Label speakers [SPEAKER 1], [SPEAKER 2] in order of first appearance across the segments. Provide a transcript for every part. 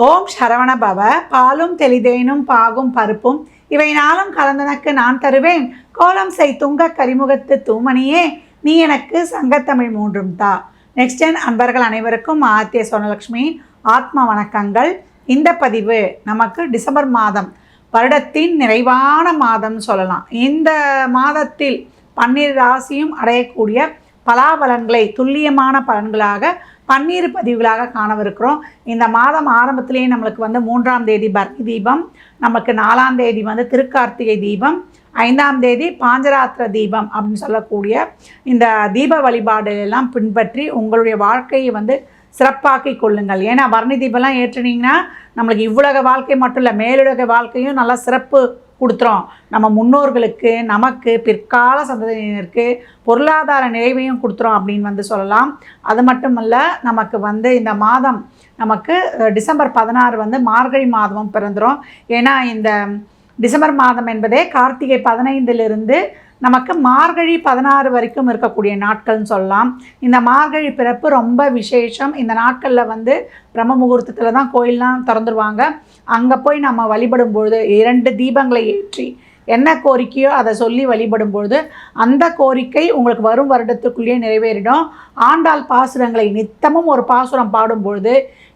[SPEAKER 1] ஓம் சரவண பவ. பாலும் தெளிதேனும் பாகும் பருப்பும் இவை நாளும் கலந்தனக்கு நான் தருவேன். கோலம் செய் துங்க கரிமுகத்து தூமணியே நீ எனக்கு சங்கத்தமிழ் மூன்றும் தா. நெக்ஸ்ட் அன்பர்கள் அனைவருக்கும் ஆத்திய சொர்ணலக்ஷ்மி ஆத்ம வணக்கங்கள். இந்த பதிவு நமக்கு டிசம்பர் மாதம், வருடத்தின் நிறைவான மாதம் சொல்லலாம். இந்த மாதத்தில் 12 ராசியும் அடையக்கூடிய பலாபலன்களை துல்லியமான பலன்களாக 12 பதிவுகளாக காணவிருக்கிறோம். இந்த மாதம் ஆரம்பத்திலேயே நம்மளுக்கு 3ஆம் தேதி பரணி தீபம், நமக்கு 4ஆம் தேதி திருக்கார்த்திகை தீபம், 5ஆம் தேதி பாஞ்சராத்திர தீபம் அப்படின்னு சொல்லக்கூடிய இந்த தீப வழிபாடு எல்லாம் பின்பற்றி உங்களுடைய வாழ்க்கையை சிறப்பாக்கி கொள்ளுங்கள். ஏன்னா பரணி தீபம்லாம் ஏற்றுனீங்கன்னா நம்மளுக்கு இவ்வுலக வாழ்க்கை மட்டும் இல்லை, மேலுலக வாழ்க்கையும் நல்லா சிறப்பு கொடுத்துரும். நம்ம முன்னோர்களுக்கு, நமக்கு, பிற்கால சந்ததியினருக்கு பொருளாதார நிறைவையும் கொடுத்துரும் அப்படின்னு சொல்லலாம். அது மட்டுமல்ல, நமக்கு இந்த மாதம் நமக்கு டிசம்பர் 16 மார்கழி மாதமும் பிறந்துடும். ஏன்னா இந்த டிசம்பர் மாதம் என்பதே கார்த்திகை 15 நமக்கு மார்கழி 16 வரைக்கும் இருக்கக்கூடிய நாட்கள்னு சொல்லலாம். இந்த மார்கழி பிறப்பு ரொம்ப விசேஷம். இந்த நாட்களில் பிரம்ம முகூர்த்தத்தில் தான் கோயிலெலாம் திறந்துருவாங்க. அங்கே போய் நம்ம வழிபடும் பொழுது 2 தீபங்களை ஏற்றி என்ன கோரிக்கையோ அதை சொல்லி வழிபடும் பொழுது அந்த கோரிக்கை உங்களுக்கு வரும் வருடத்துக்குள்ளேயே நிறைவேறிடும். ஆண்டாள் பாசுரங்களை நித்தமும் ஒரு பாசுரம் பாடும் பொழுது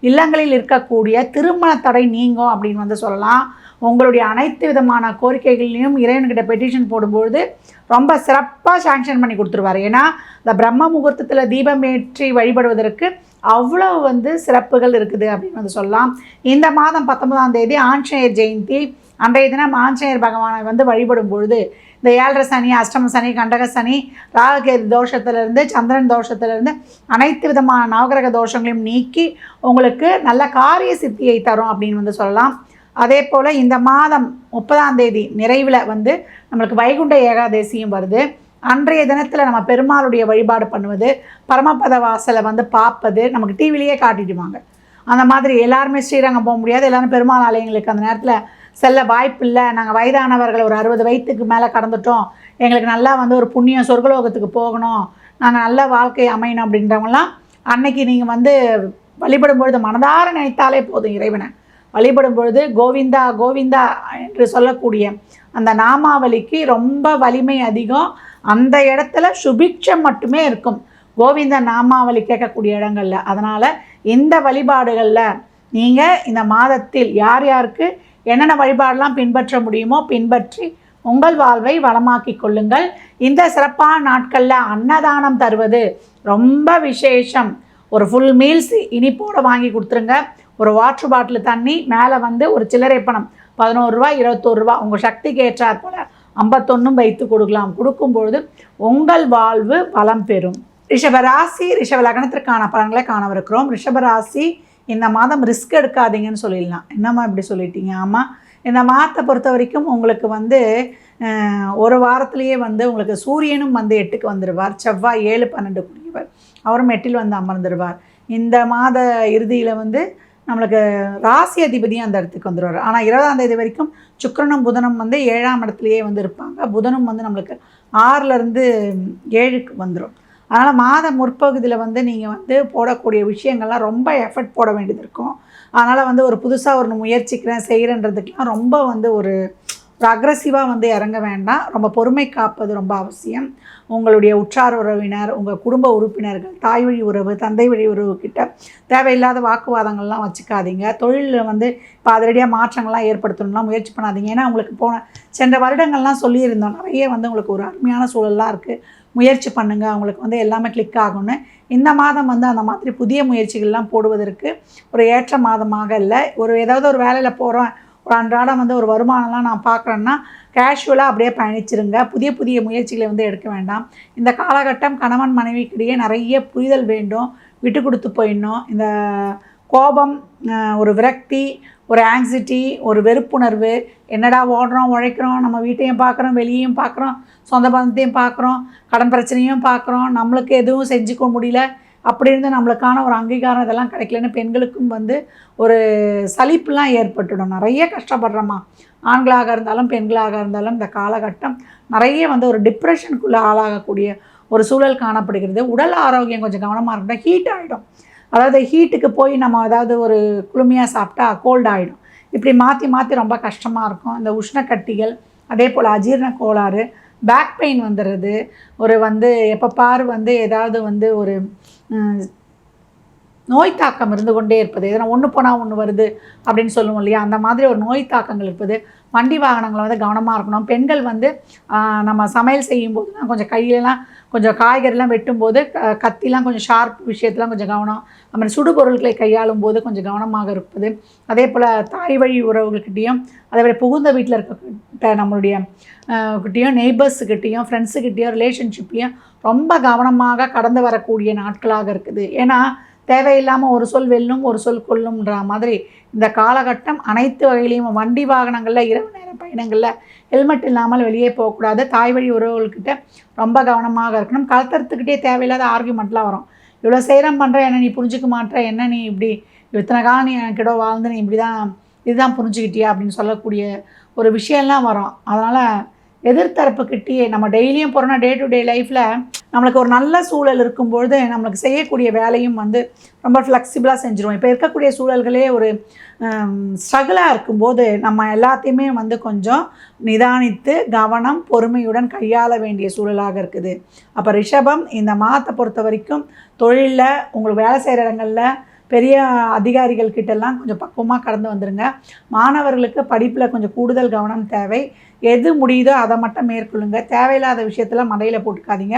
[SPEAKER 1] இல்லங்களில் இருக்கக்கூடிய திருமண தடை நீங்கும் அப்படின்னு சொல்லலாம். உங்களுடைய அனைத்து விதமான கோரிக்கைகளையும் இறைவன்கிட்ட பெட்டிஷன் போடும்பொழுது ரொம்ப சிறப்பாக சாங்ஷன் பண்ணி கொடுத்துருவார். ஏன்னா இந்த பிரம்ம முகூர்த்தத்தில் தீபம் ஏற்றி வழிபடுவதற்கு அவ்வளோ சிறப்புகள் இருக்குது அப்படின்னு சொல்லலாம். இந்த மாதம் 19ஆம் தேதி ஆஞ்சநேயர் ஜெயந்தி. அன்றைய தினம் ஆஞ்சநேயர் பகவானை வழிபடும் பொழுது இந்த 7.5 சனி, அஷ்டம சனி, கண்டக சனி, ராகுகேது தோஷத்திலிருந்து, சந்திரன் தோஷத்திலிருந்து அனைத்து விதமான நவகிரக தோஷங்களையும் நீக்கி உங்களுக்கு நல்ல காரிய சித்தியை தரும் அப்படின்னு சொல்லலாம். அதே போல் இந்த மாதம் 30ஆம் தேதி நிறைவில் நம்மளுக்கு வைகுண்ட ஏகாதசியும் வருது. அன்றைய தினத்தில் நம்ம பெருமாளுடைய வழிபாடு பண்ணுவது, பரமபத வாசலை பார்ப்பது நமக்கு டிவிலேயே காட்டிடுவாங்க. அந்த மாதிரி எல்லாருமே ஸ்ரீரங்கம் போக முடியாது, எல்லோரும் பெருமாள் ஆலயங்களுக்கு அந்த நேரத்தில் செல்ல வாய்ப்பு இல்லை. நாங்கள் வயதானவர்கள் ஒரு 60 வயதுக்கு மேலே கடந்துட்டோம், எங்களுக்கு நல்லா ஒரு புண்ணியம் சொர்க்கலோகத்துக்கு போகணும், நாங்கள் நல்ல வாழ்க்கை அமையணும் அப்படின்றவங்களாம் அன்னைக்கு நீங்கள் வழிபடும் பொழுது மனதார நினைத்தாலே போதும். இறைவனை வழிபடும் பொழுது கோவிந்தா கோவிந்தா என்று சொல்லக்கூடிய அந்த நாமாவளிக்கு ரொம்ப வலிமை அதிகம். அந்த இடத்துல சுபிக்ஷம் மட்டுமே இருக்கும் கோவிந்த நாமாவளி கேட்கக்கூடிய இடங்களில். அதனால் இந்த வழிபாடுகளில் நீங்கள் இந்த மாதத்தில் யார் யாருக்கு என்னென்ன வழிபாடெல்லாம் பின்பற்ற முடியுமோ பின்பற்றி உங்கள் வாழ்வை வளமாக்கி கொள்ளுங்கள். இந்த சிறப்பான நாட்களில் அன்னதானம் தருவது ரொம்ப விசேஷம். ஒரு ஃபுல் மீல்ஸ் இனிப்போடு வாங்கி கொடுத்துருங்க. ஒரு வாட்டர் பாட்டில் தண்ணி, மேலே ஒரு சில்லறை பணம் 11 ரூபா 21 ரூபா உங்கள் சக்திக்கு ஏற்றாற் போல் 51 வைத்து கொடுக்கலாம். கொடுக்கும்பொழுது உங்கள் வாழ்வு வளம் பெறும். ரிஷபராசி, ரிஷப லக்னத்திற்கான பலன்களை காணவிருக்கிறோம். ரிஷபராசி இந்த மாதம் ரிஸ்க் எடுக்காதீங்கன்னு சொல்லிடலாம். என்னம்மா இப்படி சொல்லிட்டீங்க? ஆமாம், இந்த மாதத்தை பொறுத்த வரைக்கும் உங்களுக்கு ஒரு வாரத்திலேயே உங்களுக்கு சூரியனும் 8க்கு வந்துடுவார். செவ்வாய் 7, 12 கூடியவர், அவரும் 8ல் அமர்ந்துடுவார். இந்த மாத இறுதியில் நம்மளுக்கு ராசி அதிபதியும் அந்த இடத்துக்கு வந்துடுவார். ஆனால் 20ஆம் தேதி வரைக்கும் சுக்கிரனும் புதனும் 7ஆம் இடத்துலையே இருப்பாங்க. புதனும் நம்மளுக்கு 6லேருந்து 7க்கு வந்துடும். அதனால் மாத முற்பகுதியில் நீங்கள் போடக்கூடிய விஷயங்கள்லாம் ரொம்ப எஃபர்ட் போட வேண்டியது இருக்கும். அதனால் ஒரு புதுசாக ஒரு முயற்சிக்கிறேன் செய்கிறன்றதுக்கெலாம் ரொம்ப ஒரு அக்ரெசிவாக இறங்க வேண்டாம். ரொம்ப பொறுமை காப்பது ரொம்ப அவசியம். உங்களுடைய உற்றார் உறவினர், உங்கள் குடும்ப உறுப்பினர்கள், தாய் வழி உறவு, தந்தை வழி உறவு கிட்ட தேவையில்லாத வாக்குவாதங்கள்லாம் வச்சுக்காதீங்க. தொழிலில் இப்போ அதிரடியாக மாற்றங்கள்லாம் ஏற்படுத்தணும்லாம் முயற்சி பண்ணாதீங்க. ஏன்னா உங்களுக்கு சென்ற வருடங்கள்லாம் சொல்லியிருந்தோம், நிறைய உங்களுக்கு ஒரு அருமையான சூழல்லாம் இருக்குது, முயற்சி பண்ணுங்கள், அவங்களுக்கு எல்லாமே கிளிக் ஆகும்னு. இந்த மாதம் அந்த மாதிரி புதிய முயற்சிகள்லாம் போடுவதற்கு ஒரு ஏற்ற மாதமாக இல்லை. ஏதாவது ஒரு வேலையில் போகிறோம், ஒரு அன்றாடம் ஒரு வருமானம்லாம் நான் பார்க்குறேன்னா கேஷுவலாக அப்படியே பயணிச்சிருங்க. புதிய புதிய முயற்சிகளை எடுக்க வேண்டாம். இந்த காலகட்டம் கணவன் மனைவிக்கிடையே நிறைய புரிதல் வேண்டும், விட்டு கொடுத்து போயிடணும். இந்த கோபம், ஒரு விரக்தி, ஒரு ஆங்ஸைட்டி, ஒரு வெறுப்புணர்வு, என்னடா ஓடுறோம் உழைக்கிறோம், நம்ம வீட்டையும் பார்க்குறோம், வெளியையும் பார்க்குறோம், சொந்த பந்தத்தையும் பார்க்குறோம், கடன் பிரச்சனையும் பார்க்குறோம், நம்மளுக்கு எதுவும் செஞ்சுக்க முடியல, அப்படி இருந்து நம்மளுக்கான ஒரு அங்கீகாரம் இதெல்லாம் கிடைக்கலன்னு பெண்களுக்கும் ஒரு சலிப்புலாம் ஏற்பட்டுடும். நிறைய கஷ்டப்படுறோமா, ஆண்களாக இருந்தாலும் பெண்களாக இருந்தாலும் இந்த காலகட்டம் நிறைய ஒரு டிப்ரெஷனுக்குள்ளே ஆளாகக்கூடிய ஒரு சூழல் காணப்படுகிறது. உடல் ஆரோக்கியம் கொஞ்சம் கவனமாக இருக்கட்டும். ஹீட் ஆகிடும். அதாவது ஹீட்டுக்கு போய் நம்ம அதாவது ஒரு குளுமையாக சாப்பிட்டா கோல்ட் ஆகிடும். இப்படி மாற்றி மாற்றி ரொம்ப கஷ்டமாக இருக்கும். இந்த உஷ்ணக்கட்டிகள், அதே போல் அஜீரண கோளாறு, பேக் பெயின் வந்துடுறது, ஒரு எப்போ பாரு ஏதாவது ஒரு நோய் தாக்கம் இருந்து கொண்டே இருப்பது, எதனா ஒன்று போனால் ஒன்று வருது அப்படின்னு சொல்லுவோம் இல்லையா, அந்த மாதிரி ஒரு நோய் தாக்கங்கள் இருப்பது. வண்டி வாகனங்களை கவனமாக இருக்கணும். பெண்கள் நம்ம சமையல் செய்யும்போதுலாம் கொஞ்சம் கையிலலாம் கொஞ்சம் காய்கறிலாம் வெட்டும்போது கத்திலாம் கொஞ்சம் ஷார்ப் விஷயத்தெலாம் கொஞ்சம் கவனம். அது மாதிரி சுடுபொருட்களை கையாளும் போது கொஞ்சம் கவனமாக இருப்பது. அதே போல் தாய் வழி உறவுகள்கிட்டையும், அதே போல் புகுந்த வீட்டில் இருக்க நம்மளுடைய கிட்டேயும், நெய்பர்ஸுக்கிட்டேயும், ஃப்ரெண்ட்ஸுக்கிட்டேயும், ரிலேஷன்ஷிப்லேயும் ரொம்ப கவனமாக கடந்து வரக்கூடிய நாட்களாக இருக்குது. ஏன்னா தேவையில்லாமல் ஒரு சொல் வெல்லும் ஒரு சொல் கொல்லும்ன்ற மாதிரி இந்த காலகட்டம் அனைத்து வகையிலையும். வண்டி வாகனங்களில் இரவு நேர பயணங்களில் ஹெல்மெட் இல்லாமல் வெளியே போகக்கூடாது. தாய் வழி உறவுகள்கிட்ட ரொம்ப கவனமாக இருக்கணும். கலத்துறதுக்கிட்டே தேவையில்லாத ஆர்கியூமெண்ட்லாம் வரும். இவ்வளோ செய்கிறேன் பண்ணுறேன், என்ன நீ புரிஞ்சிக்க மாட்டேற, என்ன நீ இப்படி இத்தனை காலம் நீ எனக்கிட்ட வாழ்ந்து நீ இப்படி தான் இதுதான் புரிஞ்சுக்கிட்டியா அப்படின்னு சொல்லக்கூடிய ஒரு விஷயம்லாம் வரும். அதனால் எதிர்த்தரப்புக்கிட்டே நம்ம டெய்லியும் போகிறோன்னா டே டு டே லைஃப்பில் நம்மளுக்கு ஒரு நல்ல சூழல் இருக்கும்பொழுது நம்மளுக்கு செய்யக்கூடிய வேலையும் ரொம்ப ஃப்ளெக்சிபிளாக செஞ்சுருவோம். இப்போ இருக்கக்கூடிய சூழல்களே ஒரு ஸ்ட்ரகிளாக இருக்கும்போது நம்ம எல்லாத்தையுமே கொஞ்சம் நிதானித்து கவனம் பொறுமையுடன் கையாள வேண்டிய சூழலாக இருக்குது. அப்போ ரிஷபம் இந்த மாதத்தை பொறுத்த வரைக்கும் தொழிலில் உங்களுக்கு வேலை செய்கிற இடங்களில் பெரிய அதிகாரிகள் கிட்டெல்லாம் கொஞ்சம் பக்குவமாக கடந்து வந்துடுங்க. மாணவர்களுக்கு படிப்பில் கொஞ்சம் கூடுதல் கவனம் தேவை. எது முடியுதோ அதை மட்டும் மேற்கொள்ளுங்க. தேவையில்லாத விஷயத்தில் மண்டையில் போட்டுக்காதீங்க.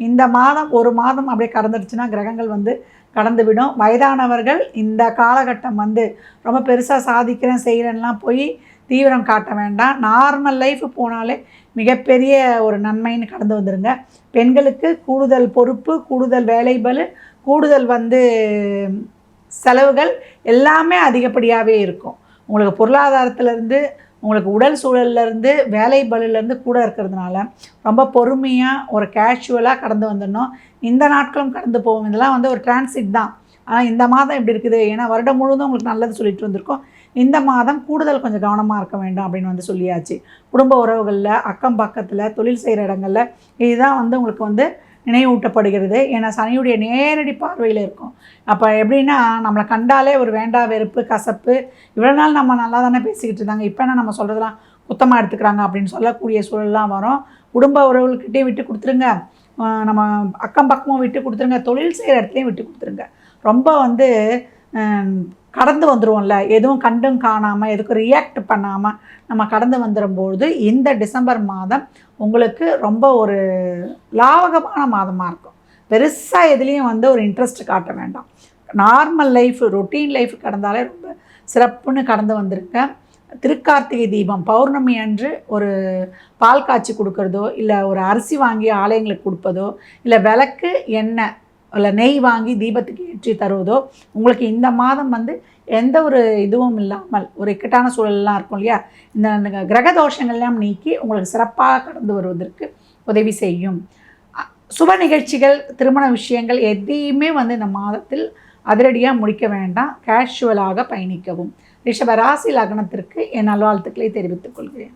[SPEAKER 1] இந்த மாதம் ஒரு மாதம் அப்படியே கடந்துடுச்சுன்னா கிரகங்கள் கடந்து விடும். வயதானவர்கள் இந்த காலகட்டம் ரொம்ப பெருசாக சாதிக்கிறேன் செய்கிறேன்லாம் போய் தீவிரம் காட்ட வேண்டாம். நார்மல் லைஃப் போனாலே மிகப்பெரிய ஒரு நன்மைன்னு கடந்து வந்துடுங்க. பெண்களுக்கு கூடுதல் பொறுப்பு, கூடுதல் வேலைபளு, கூடுதல் செலவுகள் எல்லாமே அதிகப்படியாகவே இருக்கும். உங்களுக்கு பொருளாதாரத்திலேருந்து, உங்களுக்கு உடல் சூழல்லேருந்து, வேலை பலுலேருந்து கூட இருக்கிறதுனால ரொம்ப பொறுமையாக ஒரு கேஷுவலாக கடந்து வந்துடணும். இந்த நாட்களும் கடந்து போகும். இதெல்லாம் ஒரு டிரான்சிட் தான். ஆனால் இந்த மாதம் எப்படி இருக்குது, ஏன்னா வருடம் முழுவதும் உங்களுக்கு நல்லது சொல்லிட்டு வந்திருக்கோம். இந்த மாதம் கூடுதல் கொஞ்சம் கவனமாக இருக்க வேண்டும் அப்படின்னு சொல்லியாச்சு. குடும்ப உறவுகளில், அக்கம் பக்கத்தில், தொழில் செய்கிற இடங்களில் இதுதான் உங்களுக்கு நினைவூட்டப்படுகிறது. ஏன்னா சனியுடைய நேரடி பார்வையில் இருக்கும். அப்போ எப்படின்னா நம்மளை கண்டாலே ஒரு வேண்டா வெறுப்பு, கசப்பு, இவ்வளோ நாள் நம்ம நல்லா தானே பேசிக்கிட்டு இருந்தாங்க, இப்போ என்ன நம்ம சொல்கிறதெல்லாம் குத்தமாக எடுத்துக்கிறாங்க அப்படின்னு சொல்லக்கூடிய சூழல்லாம் வரும். குடும்ப உறவுகள்கிட்டையும் விட்டு கொடுத்துருங்க, நம்ம அக்கம் பக்கமும் விட்டு கொடுத்துருங்க, தொழில் செய்கிற இடத்துலையும் விட்டு கொடுத்துருங்க. ரொம்ப கடந்து வந்துடுவோம்ல, எதுவும் கண்டும் காணாமல், எதுக்கும் ரியாக்ட் பண்ணாமல் நம்ம கடந்து வந்துடும்போது இந்த டிசம்பர் மாதம் உங்களுக்கு ரொம்ப ஒரு லாவகமான மாதமாக இருக்கும். பெருசாக எதுலேயும் ஒரு இன்ட்ரெஸ்ட் காட்ட வேண்டாம். நார்மல் லைஃப், ரொட்டீன் லைஃப் கடந்தாலே ரொம்ப சிறப்புன்னு கடந்து வந்திருக்க. திருக்கார்த்திகை தீபம் பௌர்ணமி அன்று ஒரு பால் காய்ச்சி கொடுக்குறதோ, இல்லை ஒரு அரிசி வாங்கி ஆலயங்களுக்கு கொடுப்பதோ, இல்லை விளக்கு எண்ணெய் இல்லை நெய் வாங்கி தீபத்துக்கு ஏற்றி தருவதோ, உங்களுக்கு இந்த மாதம் எந்த ஒரு இதுவும் இல்லாமல் ஒரு இக்கட்டான சூழல்லாம் இருக்கும் இல்லையா, இந்த கிரக தோஷங்கள்லாம் நீக்கி உங்களுக்கு சிறப்பாக கடந்து வருவதற்கு உதவி செய்யும். சுப நிகழ்ச்சிகள், திருமண விஷயங்கள் எதையுமே இந்த மாதத்தில் அதிரடியாக முடிக்க வேண்டாம். கேஷுவலாக பயணிக்கவும். ரிஷப ராசி லக்னத்திற்கு என் நல்வாழ்த்துக்களை தெரிவித்துக் கொள்கிறேன்.